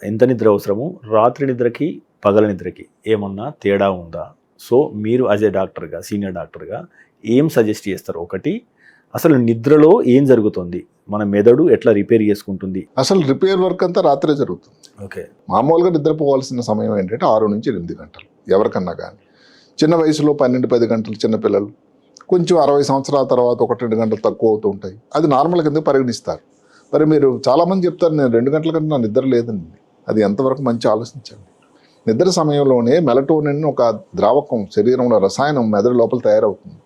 ఎంత నిద్ర అవసరము, రాత్రి నిద్రకి పగల నిద్రకి ఏమన్నా తేడా ఉందా? సో మీరు యాజ్ ఏ డాక్టర్గా, సీనియర్ డాక్టర్గా ఏం సజెస్ట్ చేస్తారు? ఒకటి, అసలు నిద్రలో ఏం జరుగుతుంది, మన మెదడు ఎట్లా రిపేర్ చేసుకుంటుంది? అసలు రిపేర్ వర్క్ అంతా రాత్రే జరుగుతుంది. ఓకే. మామూలుగా నిద్రపోవాల్సిన సమయం ఏంటంటే 6 నుంచి 8 గంటలు ఎవరికన్నా కానీ. చిన్న వయసులో 12-10 గంటలు చిన్నపిల్లలు, కొంచెం 60 సంవత్సరాల తర్వాత 1-2 గంటలు తక్కువ అవుతూ ఉంటాయి. అది నార్మల్ కింద పరిగణిస్తారు. మరి మీరు చాలామంది చెప్తారు నేను 2 గంటల కంటే నా నిద్ర లేదండి. అది ఎంతవరకు మంచి ఆలోచించండి. నిద్ర సమయంలోనే మెలటోనిన్ ఒక ద్రావకం శరీరంలో రసాయనం మెదడు లోపల తయారవుతుంది.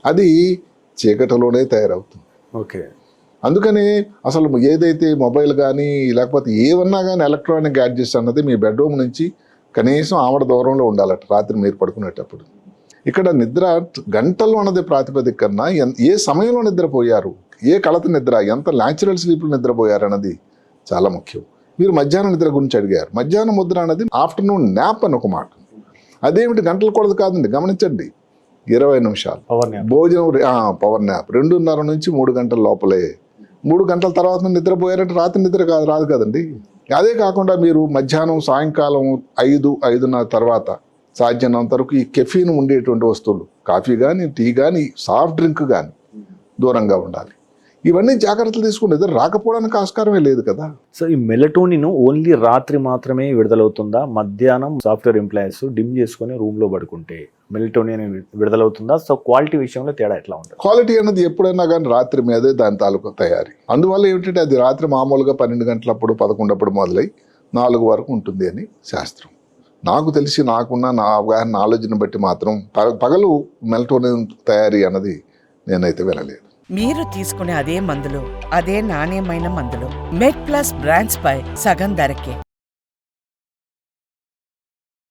అది చీకటిలోనే తయారవుతుంది. ఓకే. అందుకని అసలు ఏదైతే మొబైల్ కానీ లేకపోతే ఏమన్నా కానీ ఎలక్ట్రానిక్ గ్యాడ్జెట్స్ అన్నది మీ బెడ్రూమ్ నుంచి కనీసం ఆవిడ దూరంలో ఉండాలట రాత్రి మీరు పడుకునేటప్పుడు. ఇక్కడ నిద్ర గంటలు అన్నది ప్రాతిపదిక కన్నా ఏ సమయంలో నిద్రపోయారు, ఏ కళత నిద్ర, ఎంత న్యాచురల్ స్లీప్లో నిద్రపోయారు అన్నది చాలా ముఖ్యం. మీరు మధ్యాహ్నం నిద్ర గురించి అడిగారు. మధ్యాహ్నం ముద్ర అన్నది ఆఫ్టర్నూన్ న్యాప్ అని ఒక మాట. అదేమిటి గంటలు కొలది కాదండి, గమనించండి. 20 నిమిషాలు భోజనం, పవర్ న్యాప్ 2:30 నుంచి 3 గంటల లోపలే. 3 గంటల తర్వాత మీరు నిద్రపోయారంటే రాత్రి నిద్ర రాదు కదండి. అదే కాకుండా మీరు మధ్యాహ్నం సాయంకాలం 5-5:30 తర్వాత సాధ్యమైనంత వరకు ఈ కెఫీన్ ఉండేటువంటి వస్తువులు, కాఫీ కానీ, టీ కానీ, సాఫ్ట్ డ్రింక్ కానీ దూరంగా ఉండాలి. ఇవన్నీ జాగ్రత్తలు తీసుకుని నిద్ర రాకపోవడానికి ఆస్కారమే లేదు కదా. సో ఈ మెలటోనిన్ ఓన్లీ రాత్రి మాత్రమే విడుదలవుతుందా? మధ్యాహ్నం సాఫ్ట్వేర్ ఎంప్లాయీస్ డిమ్ చేసుకుని రూమ్లో పడుకుంటే మెలటోనిన్ విడుదలవుతుందా? సో క్వాలిటీ విషయంలో తేడా ఎట్లా ఉంటుంది? క్వాలిటీ అనేది ఎప్పుడైనా కానీ రాత్రి మీదే దాని తాలూకు తయారీ. అందువల్ల ఏమిటంటే అది రాత్రి మామూలుగా 12 గంటలప్పుడు 11 అప్పుడు మొదలై 4 వరకు ఉంటుంది అని శాస్త్రం. నాకు తెలిసి నాకున్న నా అవగాహన నాలెడ్జ్ని బట్టి మాత్రం పగలు మెలటోనిన్ తయారీ అన్నది నేనైతే వినలేదు. మీరు తీసుకునే అదే మందులు, అదే నాణ్యమైన మందులు మెడ్ ప్లస్ బ్రాండ్స్ పై సగం ధరకే.